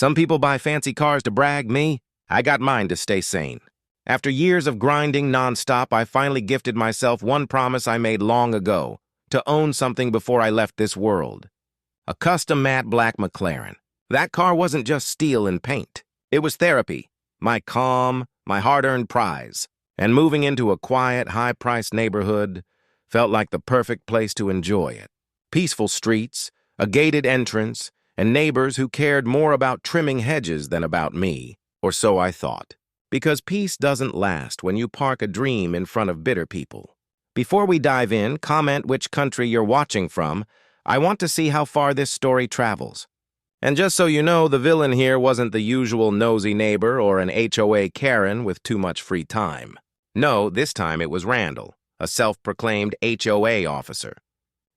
Some people buy fancy cars to brag. Me, I got mine to stay sane. After years of grinding nonstop, I finally gifted myself one promise I made long ago, to own something before I left this world. A custom matte black McLaren. That car wasn't just steel and paint. It was therapy, my calm, my hard-earned prize. And moving into a quiet, high-priced neighborhood felt like the perfect place to enjoy it. Peaceful streets, a gated entrance, and neighbors who cared more about trimming hedges than about me, or so I thought. Because peace doesn't last when you park a dream in front of bitter people. Before we dive in, comment which country you're watching from. I want to see how far this story travels. And just so you know, the villain here wasn't the usual nosy neighbor or an HOA Karen with too much free time. No, this time it was Randall, a self-proclaimed HOA officer.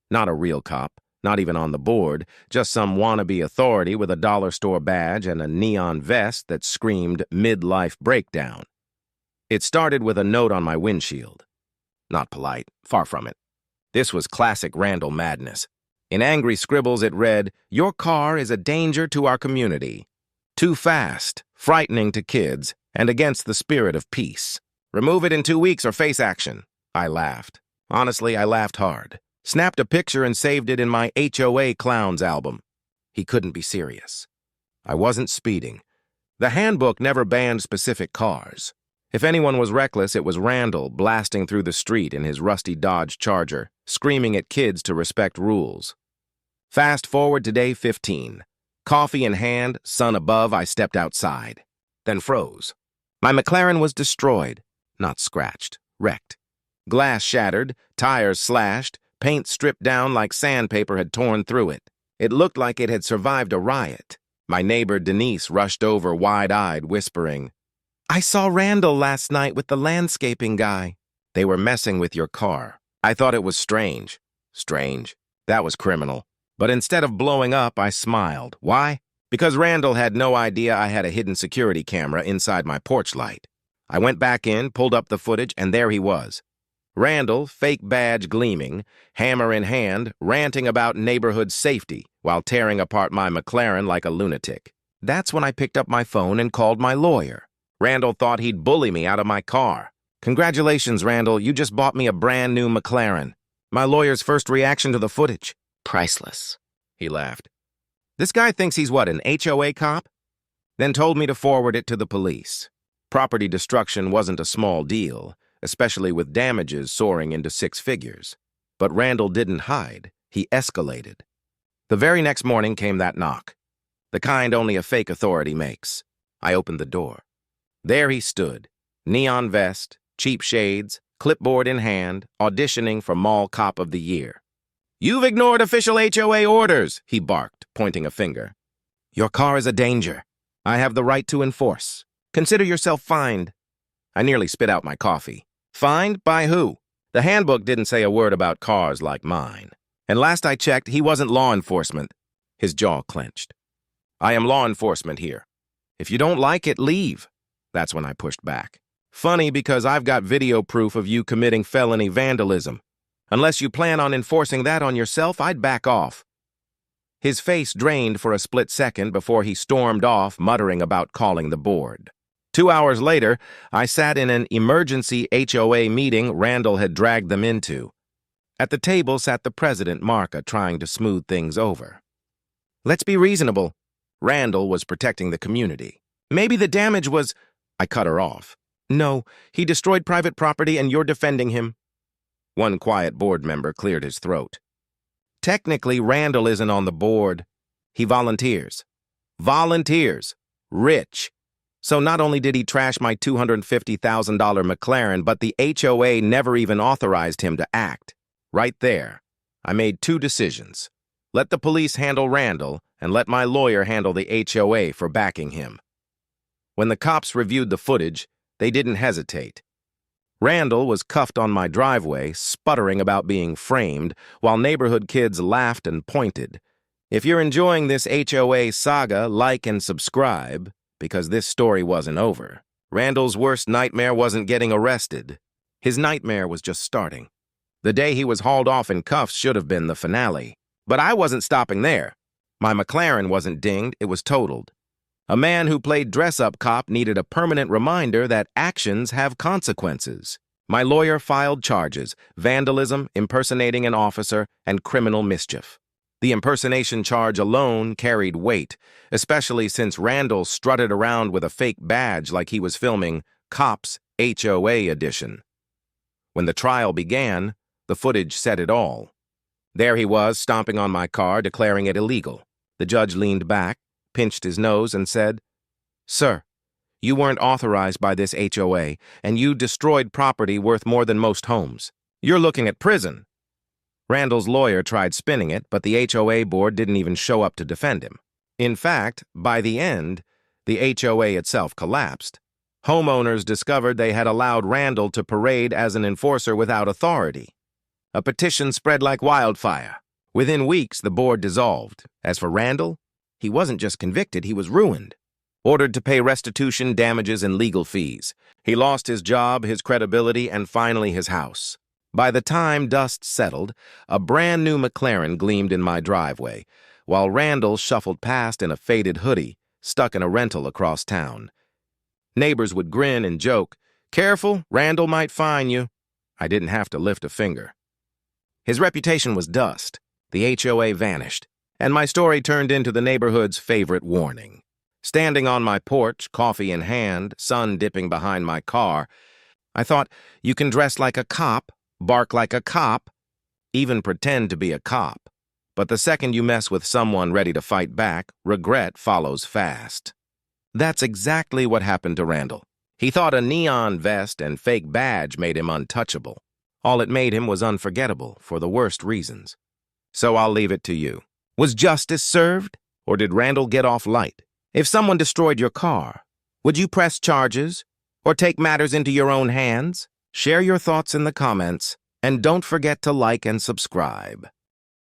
Not a real cop, not even on the board, just some wannabe authority with a dollar store badge and a neon vest that screamed midlife breakdown. It started with a note on my windshield. Not polite, far from it. This was classic Randall madness. In angry scribbles it read, "Your car is a danger to our community. Too fast, frightening to kids, and against the spirit of peace. Remove it in 2 weeks or face action." I laughed. Honestly, I laughed hard. Snapped a picture and saved it in my HOA Clowns album. He couldn't be serious. I wasn't speeding. The handbook never banned specific cars. If anyone was reckless, it was Randall blasting through the street in his rusty Dodge Charger, screaming at kids to respect rules. Fast forward to day 15. Coffee in hand, sun above, I stepped outside. Then froze. My McLaren was destroyed. Not scratched, wrecked. Glass shattered, tires slashed, paint stripped down like sandpaper had torn through it. It looked like it had survived a riot. My neighbor Denise rushed over wide-eyed, whispering, "I saw Randall last night with the landscaping guy. They were messing with your car." I thought it was strange. Strange. That was criminal. But instead of blowing up, I smiled. Why? Because Randall had no idea I had a hidden security camera inside my porch light. I went back in, pulled up the footage, and there he was. Randall, fake badge gleaming, hammer in hand, ranting about neighborhood safety while tearing apart my McLaren like a lunatic. That's when I picked up my phone and called my lawyer. Randall thought he'd bully me out of my car. "Congratulations, Randall, you just bought me a brand new McLaren." My lawyer's first reaction to the footage. "Priceless," he laughed. "This guy thinks he's what, an HOA cop?" Then told me to forward it to the police. Property destruction wasn't a small deal, especially with damages soaring into 6 figures. But Randall didn't hide. He escalated. The very next morning came that knock. The kind only a fake authority makes. I opened the door. There he stood, neon vest, cheap shades, clipboard in hand, auditioning for Mall Cop of the Year. "You've ignored official HOA orders," he barked, pointing a finger. "Your car is a danger. I have the right to enforce. Consider yourself fined." I nearly spit out my coffee. Fined? By who? The handbook didn't say a word about cars like mine. And last I checked, he wasn't law enforcement. His jaw clenched. "I am law enforcement here. If you don't like it, leave." That's when I pushed back. "Funny because I've got video proof of you committing felony vandalism. Unless you plan on enforcing that on yourself, I'd back off." His face drained for a split second before he stormed off, muttering about calling the board. 2 hours later, I sat in an emergency HOA meeting Randall had dragged them into. At the table sat the president, Marka, trying to smooth things over. "Let's be reasonable." Randall was protecting the community. "Maybe the damage was—" I cut her off. "No, he destroyed private property and you're defending him." One quiet board member cleared his throat. "Technically, Randall isn't on the board. He volunteers. Volunteers. Rich. So not only did he trash my $250,000 McLaren, but the HOA never even authorized him to act. Right there, I made 2 decisions. Let the police handle Randall, and let my lawyer handle the HOA for backing him. When the cops reviewed the footage, they didn't hesitate. Randall was cuffed on my driveway, sputtering about being framed, while neighborhood kids laughed and pointed. If you're enjoying this HOA saga, like and subscribe, because this story wasn't over. Randall's worst nightmare wasn't getting arrested. His nightmare was just starting. The day he was hauled off in cuffs should have been the finale. But I wasn't stopping there. My McLaren wasn't dinged, it was totaled. A man who played dress-up cop needed a permanent reminder that actions have consequences. My lawyer filed charges: vandalism, impersonating an officer, and criminal mischief. The impersonation charge alone carried weight, especially since Randall strutted around with a fake badge like he was filming Cops HOA edition. When the trial began, the footage said it all. There he was, stomping on my car, declaring it illegal. The judge leaned back, pinched his nose, and said, "Sir, you weren't authorized by this HOA, and you destroyed property worth more than most homes. You're looking at prison." Randall's lawyer tried spinning it, but the HOA board didn't even show up to defend him. In fact, by the end, the HOA itself collapsed. Homeowners discovered they had allowed Randall to parade as an enforcer without authority. A petition spread like wildfire. Within weeks, the board dissolved. As for Randall, he wasn't just convicted, he was ruined. Ordered to pay restitution, damages, and legal fees. He lost his job, his credibility, and finally his house. By the time dust settled, a brand new McLaren gleamed in my driveway, while Randall shuffled past in a faded hoodie, stuck in a rental across town. Neighbors would grin and joke, "Careful, Randall might fine you." I didn't have to lift a finger. His reputation was dust. The HOA vanished, and my story turned into the neighborhood's favorite warning. Standing on my porch, coffee in hand, sun dipping behind my car, I thought, you can dress like a cop, bark like a cop, even pretend to be a cop. But the second you mess with someone ready to fight back, regret follows fast. That's exactly what happened to Randall. He thought a neon vest and fake badge made him untouchable. All it made him was unforgettable for the worst reasons. So I'll leave it to you. Was justice served, or did Randall get off light? If someone destroyed your car, would you press charges or take matters into your own hands? Share your thoughts in the comments, and don't forget to like and subscribe.